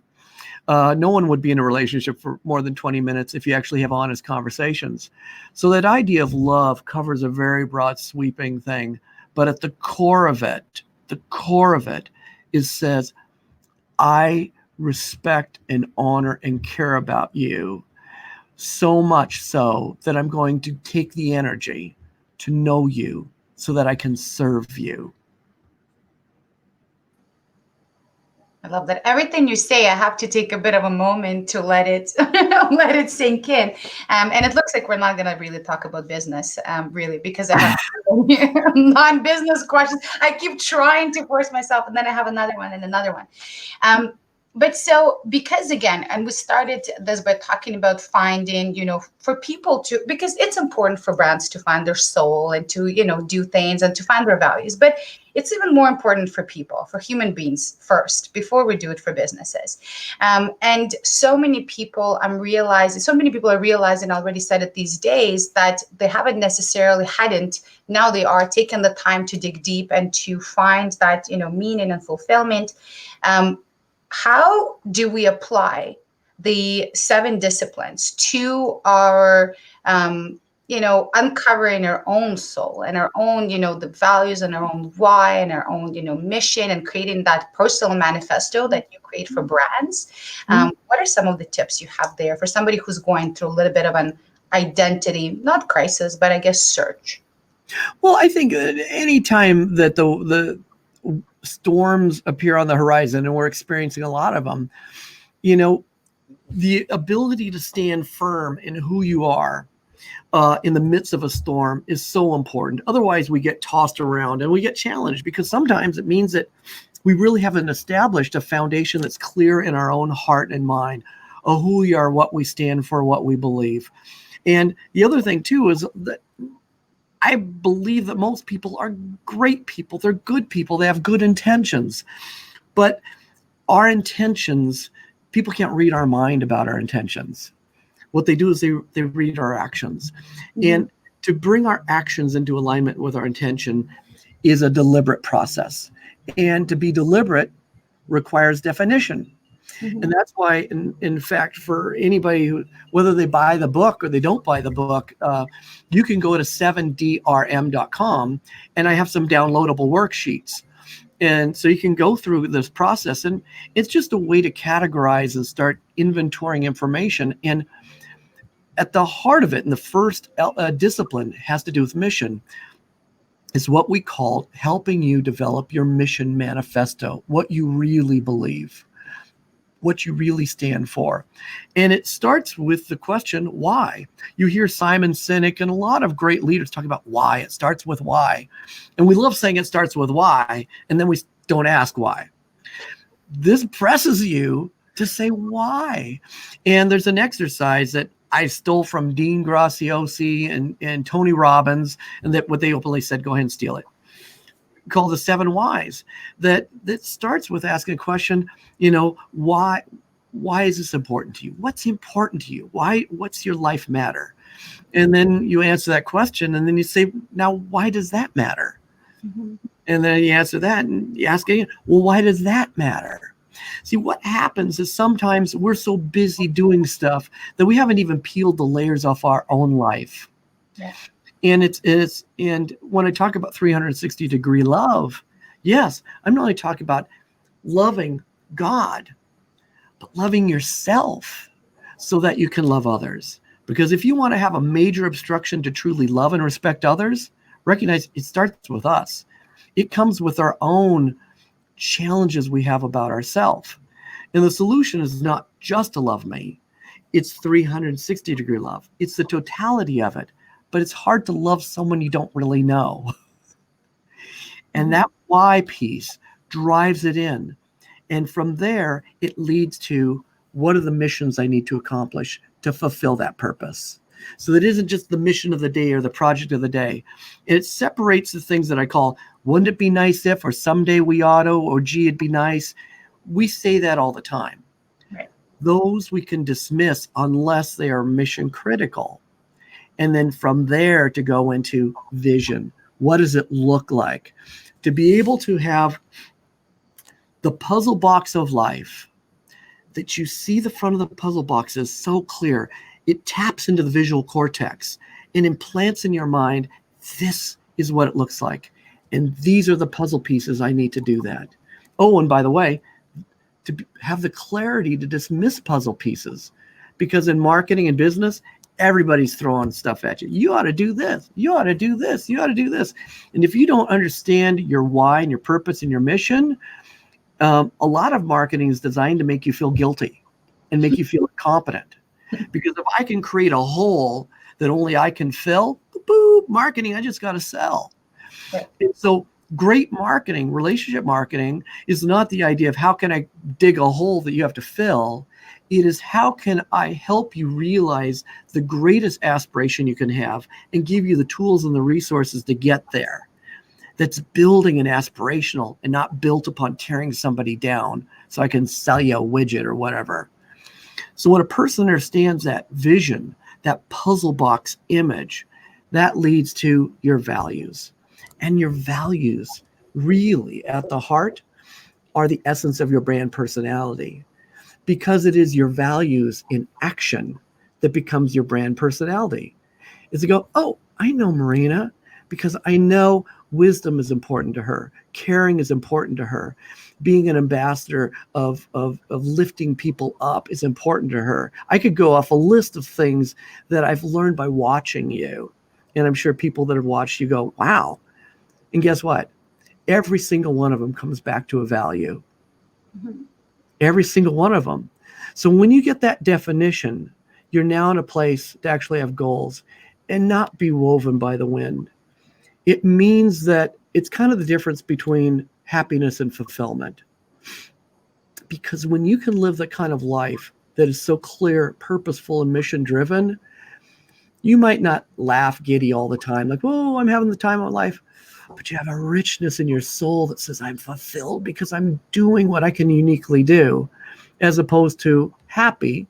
one would be in a relationship for more than 20 minutes if you actually have honest conversations. So that idea of love covers a very broad, sweeping thing. But at the core of it is says, I respect and honor and care about you so much so that I'm going to take the energy to know you so that I can serve you. I love that. Everything you say, I have to take a bit of a moment to let it let it sink in. And it looks like we're not going to really talk about business, really, because I have non-business questions. I keep trying to force myself, and then I have another one and another one. But so, because again, and we started this by talking about finding, for people to, because it's important for brands to find their soul and to, do things and to find their values. But it's even more important for people, for human beings first, before we do it for businesses. And so many people are realizing, already said it these days, that they haven't necessarily now they are taking the time to dig deep and to find that, meaning and fulfillment. How do we apply the 7 disciplines to our uncovering our own soul and our own, the values and our own why and our own, mission, and creating that personal manifesto that you create for brands. What are some of the tips you have there for somebody who's going through a little bit of an identity, not crisis, but I guess search? Well, I think any time that the storms appear on the horizon, and we're experiencing a lot of them, the ability to stand firm in who you are in the midst of a storm is so important. Otherwise, we get tossed around and we get challenged, because sometimes it means that we really haven't established a foundation that's clear in our own heart and mind of who we are, what we stand for, what we believe. And the other thing, too, is that I believe that most people are great people. They're good people. They have good intentions. But our intentions, people can't read our mind about our intentions. What they do is they read our actions. And to bring our actions into alignment with our intention is a deliberate process. And to be deliberate requires definition. And that's why, in fact, for anybody who, whether they buy the book or they don't buy the book, you can go to 7drm.com, and I have some downloadable worksheets. And so you can go through this process, and it's just a way to categorize and start inventorying information. And at the heart of it, and the first discipline has to do with mission, is what we call helping you develop your mission manifesto, what you really believe, what you really stand for. And it starts with the question, why? You hear Simon Sinek and a lot of great leaders talk about why. It starts with why. And we love saying it starts with why, and then we don't ask why. This presses you to say why. And there's an exercise that I stole from Dean Graziosi and Tony Robbins, and that what they openly said, go ahead and steal it, called the 7 whys, that starts with asking a question, why is this important to you? What's important to you? What's your life matter? And then you answer that question, and then you say, now, why does that matter? And then you answer that, and you ask again, well, why does that matter? See, what happens is sometimes we're so busy doing stuff that we haven't even peeled the layers off our own life. Yeah. And when I talk about 360-degree love, yes, I'm not only talking about loving God, but loving yourself so that you can love others. Because if you want to have a major obstruction to truly love and respect others, recognize it starts with us. It comes with our own challenges we have about ourselves. And the solution is not just to love me. It's 360-degree love. It's the totality of it. But it's hard to love someone you don't really know. And that why piece drives it in. And from there, it leads to, what are the missions I need to accomplish to fulfill that purpose? So it isn't just the mission of the day or the project of the day. It separates the things that I call, wouldn't it be nice if, or someday we ought to, or gee, it'd be nice. We say that all the time. Right. Those we can dismiss unless they are mission critical. And then from there to go into vision. What does it look like? To be able to have the puzzle box of life, that you see the front of the puzzle box is so clear. It taps into the visual cortex and implants in your mind, this is what it looks like. And these are the puzzle pieces I need to do that. Oh, and by the way, to have the clarity to dismiss puzzle pieces. Because in marketing and business, everybody's throwing stuff at you. You ought to do this. You ought to do this. You ought to do this. And if you don't understand your why and your purpose and your mission, a lot of marketing is designed to make you feel guilty and make you feel incompetent. Because if I can create a hole that only I can fill, boop, marketing, I just got to sell. Right. And so great marketing, relationship marketing, is not the idea of how can I dig a hole that you have to fill. It is how can I help you realize the greatest aspiration you can have and give you the tools and the resources to get there. That's building an aspirational and not built upon tearing somebody down so I can sell you a widget or whatever. So when a person understands that vision, that puzzle box image, that leads to your values. And your values really at the heart are the essence of your brand personality, because it is your values in action that becomes your brand personality. is to go, oh, I know Marina because I know wisdom is important to her. Caring is important to her. Being an ambassador of lifting people up is important to her. I could go off a list of things that I've learned by watching you. And I'm sure people that have watched you go, wow. And guess what? Every single one of them comes back to a value. Mm-hmm. Every single one of them. So when you get that definition, you're now in a place to actually have goals and not be woven by the wind. It means that it's kind of the difference between happiness and fulfillment. Because when you can live that kind of life that is so clear, purposeful, and mission driven, you might not laugh giddy all the time, like, oh, I'm having the time of my life. But you have a richness in your soul that says, I'm fulfilled because I'm doing what I can uniquely do, as opposed to happy,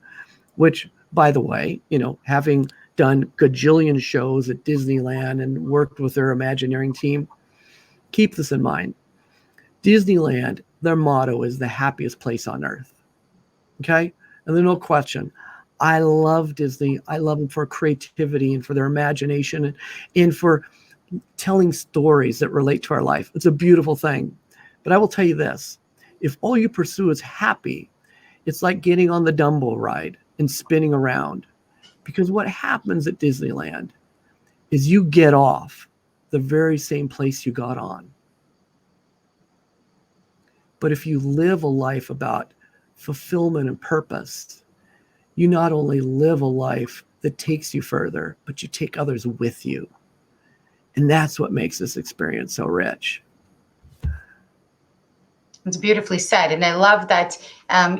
which, by the way, having done gajillion shows at Disneyland and worked with their Imagineering team, keep this in mind. Disneyland, their motto is the happiest place on earth. Okay? And there's no question. I love Disney. I love them for creativity and for their imagination and for telling stories that relate to our life. It's a beautiful thing. But I will tell you this. If all you pursue is happy, it's like getting on the Dumbo ride and spinning around. Because what happens at Disneyland is you get off the very same place you got on. But if you live a life about fulfillment and purpose, you not only live a life that takes you further, but you take others with you. And that's what makes this experience so rich. It's beautifully said. And I love that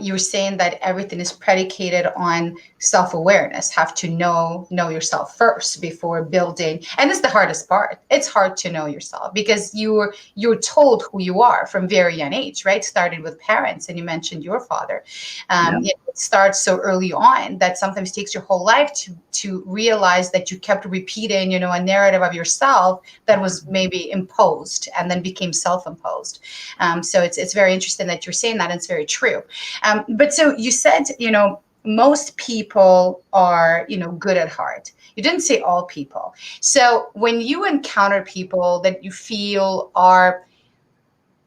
you were saying that everything is predicated on self-awareness. Have to know yourself first before building. And it's the hardest part. It's hard to know yourself because you're told who you are from very young age, right? Started with parents, and you mentioned your father. It starts so early on that sometimes takes your whole life to realize that you kept repeating, a narrative of yourself that was maybe imposed and then became self-imposed. So it's very interesting that you're saying that, and it's very true. But so you said, most people are, good at heart. You didn't say all people. So when you encounter people that you feel are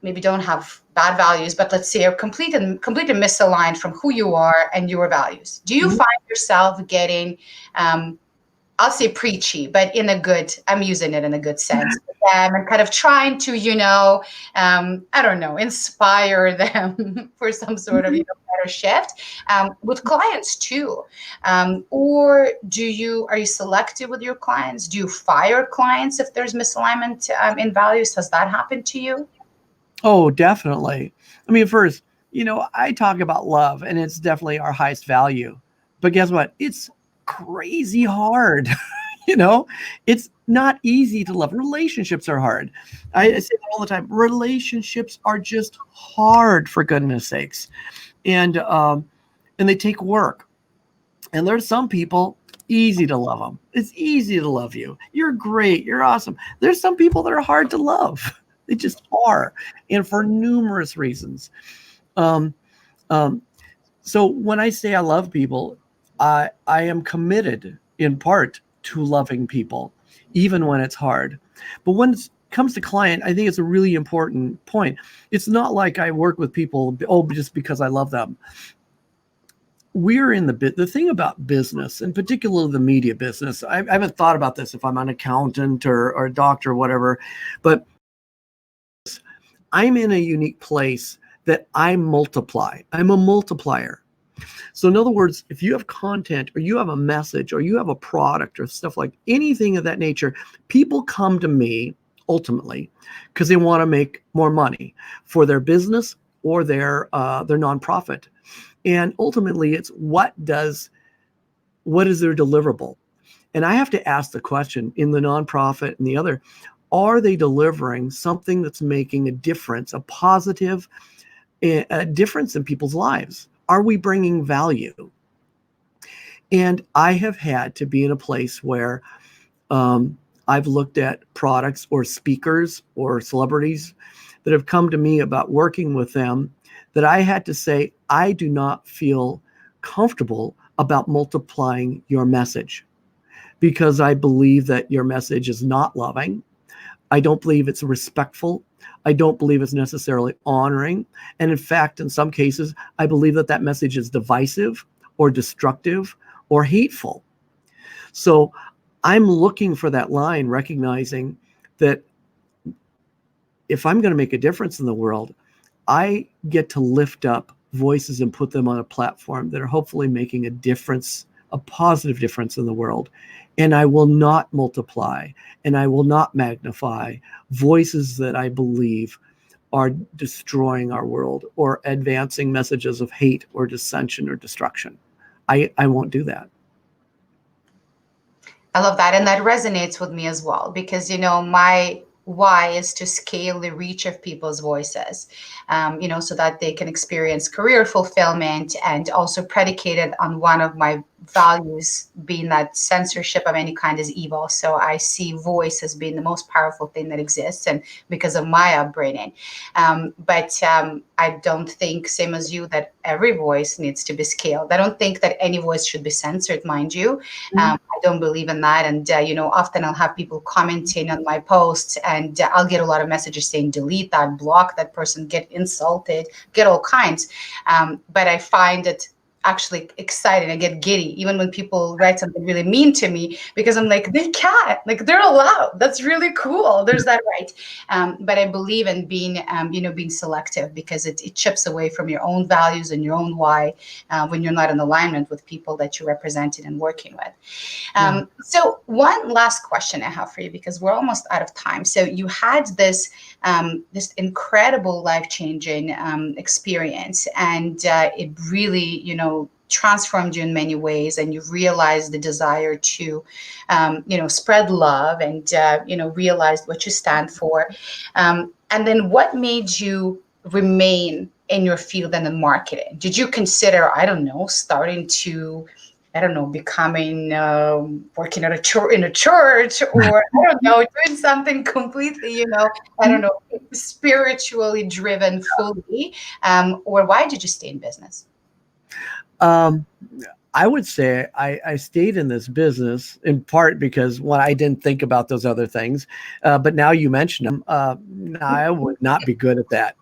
maybe don't have bad values, but let's say are completely misaligned from who you are and your values, do you find yourself getting I'll say preachy, but I'm using it in a good sense. And kind of trying to, I don't know, inspire them for some sort of, better shift with clients too. Or are you selective with your clients? Do you fire clients if there's misalignment in values? Has that happened to you? Oh, definitely. I mean, first, I talk about love, and it's definitely our highest value. But guess what? It's crazy hard. It's not easy to love. Relationships are hard. I say that all the time. Relationships are just hard, for goodness sakes. And they take work. And there's some people, easy to love them. It's easy to love you. You're great. You're awesome. There's some people that are hard to love. They just are. And for numerous reasons. So when I say I love people, I am committed in part to loving people, even when it's hard. But when it comes to client, I think it's a really important point. It's not like I work with people, just because I love them. We're in the thing about business, in particular the media business. I haven't thought about this if I'm an accountant or a doctor or whatever, but I'm in a unique place that I multiply. I'm a multiplier. So in other words, if you have content or you have a message or you have a product or stuff like anything of that nature, people come to me ultimately because they want to make more money for their business or their nonprofit. And ultimately it's what is their deliverable? And I have to ask the question in the nonprofit and the other, are they delivering something that's making a difference, a positive a difference in people's lives? Are we bringing value? And I have had to be in a place where I've looked at products or speakers or celebrities that have come to me about working with them that I had to say, I do not feel comfortable about multiplying your message because I believe that your message is not loving. I don't believe it's respectful. I don't believe it's necessarily honoring. And in fact, in some cases, I believe that that message is divisive or destructive or hateful. So I'm looking for that line, recognizing that if I'm going to make a difference in the world, I get to lift up voices and put them on a platform that are hopefully making a difference, a positive difference in the world. And I will not multiply and I will not magnify voices that I believe are destroying our world or advancing messages of hate or dissension or destruction. I won't do that. I love that. And that resonates with me as well, because, my why is to scale the reach of people's voices, so that they can experience career fulfillment, and also predicated on one of my values being that censorship of any kind is evil. So I see voice as being the most powerful thing that exists, and because of my upbringing. But I don't think, same as you, that every voice needs to be scaled. I don't think that any voice should be censored, mind you. I don't believe in that. And, often I'll have people commenting on my posts, and I'll get a lot of messages saying, delete that, block that person, get insulted, get all kinds. But I find it actually exciting. I get giddy even when people write something really mean to me, because I'm like, they can't, like, they're allowed. That's really cool. There's that right. But I believe in being selective, because it chips away from your own values and your own why, when you're not in alignment with people that you're representing and working with. So one last question I have for you, because we're almost out of time. So you had this incredible life-changing experience, and it really, transformed you in many ways, and you realized the desire to, spread love, and, realized what you stand for. And then what made you remain in your field and in marketing? Did you consider, I don't know, starting to, I don't know, becoming, working at in a church, or I don't know, doing something completely, I don't know, spiritually driven fully? Or why did you stay in business? I would say I stayed in this business in part because, one, I didn't think about those other things. But now you mention them, I would not be good at that.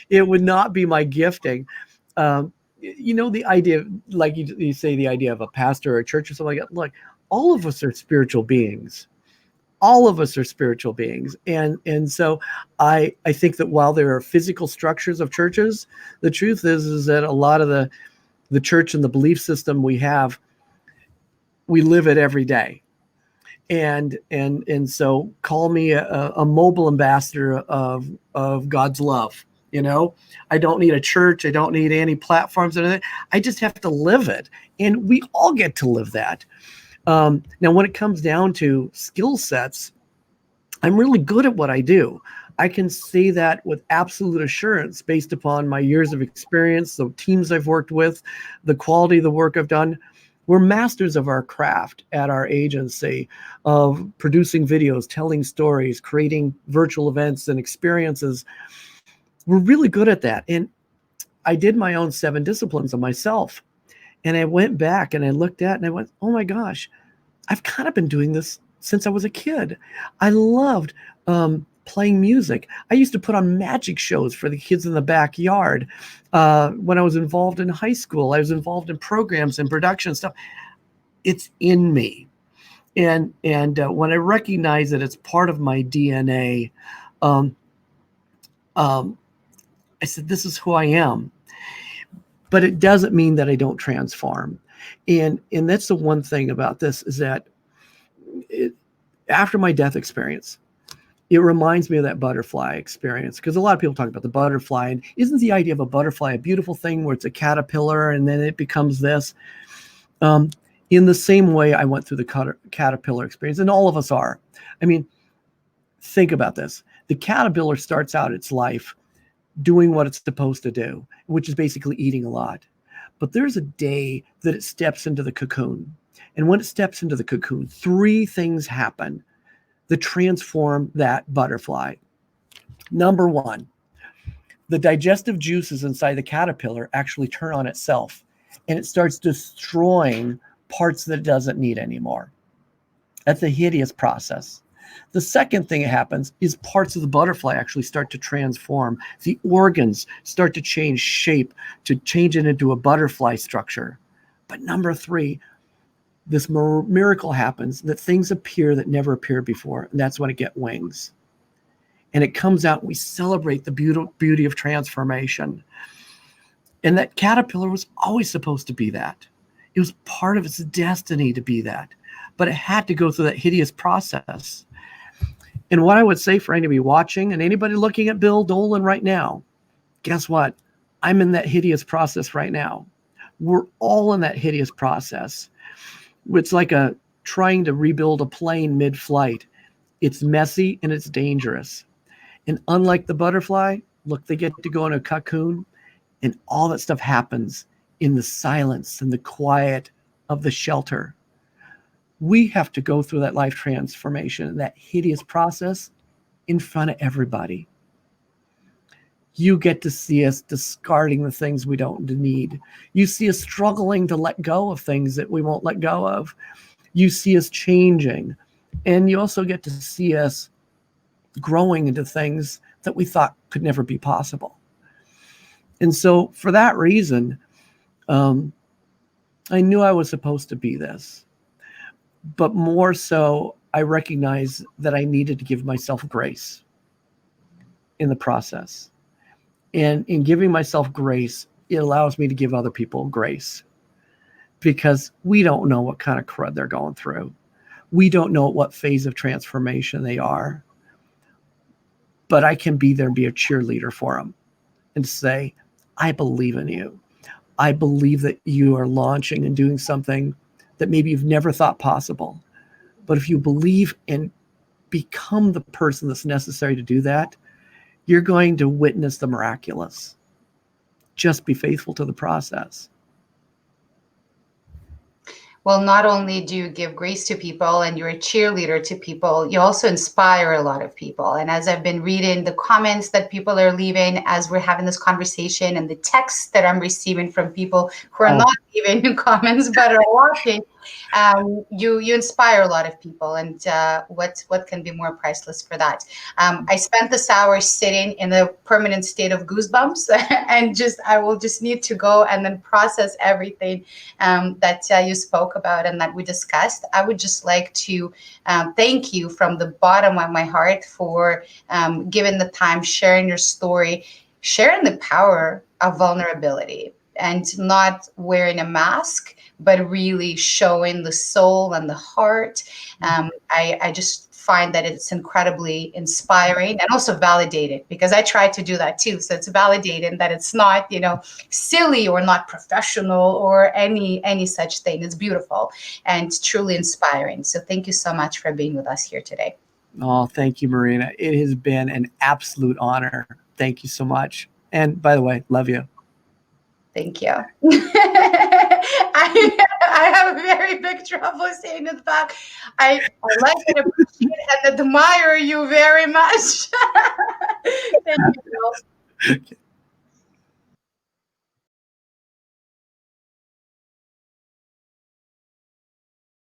It would not be my gifting. The idea, like you say, the idea of a pastor or a church or something like that. Look, all of us are spiritual beings. All of us are spiritual beings. And so I think that while there are physical structures of churches, the truth is that a lot of the church and the belief system we have, we live it every day. And so call me a mobile ambassador of God's love. I don't need a church. I don't need any platforms or anything. I just have to live it. And we all get to live that. Now, when it comes down to skill sets, I'm really good at what I do. I can say that with absolute assurance based upon my years of experience, the teams I've worked with, the quality of the work I've done. We're masters of our craft at our agency of producing videos, telling stories, creating virtual events and experiences. We're really good at that. And I did my own 7 disciplines on myself. And I went back and I looked at it and I went, oh my gosh, I've kind of been doing this since I was a kid. I loved playing music. I used to put on magic shows for the kids in the backyard. When I was involved in high school, I was involved in programs and production stuff. It's in me. And when I recognize that it's part of my DNA, I said, this is who I am. But it doesn't mean that I don't transform. And that's the one thing about this, is that after my death experience, it reminds me of that butterfly experience, because a lot of people talk about the butterfly, and isn't the idea of a butterfly a beautiful thing where it's a caterpillar and then it becomes this? In the same way I went through the caterpillar experience, and all of us are. I mean, think about this. The caterpillar starts out its life doing what it's supposed to do, which is basically eating a lot. But there's a day that it steps into the cocoon. And when it steps into the cocoon, 3 things happen that transform that butterfly. Number 1, the digestive juices inside the caterpillar actually turn on itself. and it starts destroying parts that it doesn't need anymore. That's a hideous process. The second thing that happens is parts of the butterfly actually start to transform. The organs start to change shape, to change it into a butterfly structure. But number three, this miracle happens that things appear that never appeared before. And that's when it gets wings. And it comes out, and we celebrate the beauty of transformation. And that caterpillar was always supposed to be that. It was part of its destiny to be that. But it had to go through that hideous process. And what I would say for anybody watching and anybody looking at Bill Dolan right now, guess what? I'm in that hideous process right now. We're all in that hideous process. It's like trying to rebuild a plane mid-flight. It's messy and it's dangerous. And unlike the butterfly, look, they get to go in a cocoon, and all that stuff happens in the silence and the quiet of the shelter. We have to go through that life transformation, that hideous process in front of everybody. You get to see us discarding the things we don't need. You see us struggling to let go of things that we won't let go of. You see us changing. And you also get to see us growing into things that we thought could never be possible. And so for that reason, I knew I was supposed to be this. But more so, I recognized that I needed to give myself grace in the process. And in giving myself grace, it allows me to give other people grace, because we don't know what kind of crud they're going through. We don't know what phase of transformation they are. But I can be there and be a cheerleader for them and say, I believe in you. I believe that you are launching and doing something that maybe you've never thought possible. But if you believe and become the person that's necessary to do that, you're going to witness the miraculous. Just be faithful to the process. Well, not only do you give grace to people and you're a cheerleader to people, you also inspire a lot of people. And as I've been reading the comments that people are leaving as we're having this conversation, and the texts that I'm receiving from people who are not leaving comments but are watching, you inspire a lot of people. And what can be more priceless for that? I spent this hour sitting in a permanent state of goosebumps, and I will just need to go and then process everything that you spoke about and that we discussed. I would just like to thank you from the bottom of my heart for giving the time, sharing your story, sharing the power of vulnerability, and not wearing a mask, but really showing the soul and the heart. I just find that it's incredibly inspiring and also validated, because I try to do that too. So it's validating that it's not, silly or not professional or any such thing. It's beautiful and truly inspiring. So thank you so much for being with us here today. Oh, thank you, Marina. It has been an absolute honor. Thank you so much. And by the way, love you. Thank you. I have a very big trouble saying it back. I like and appreciate and admire you very much. Thank you.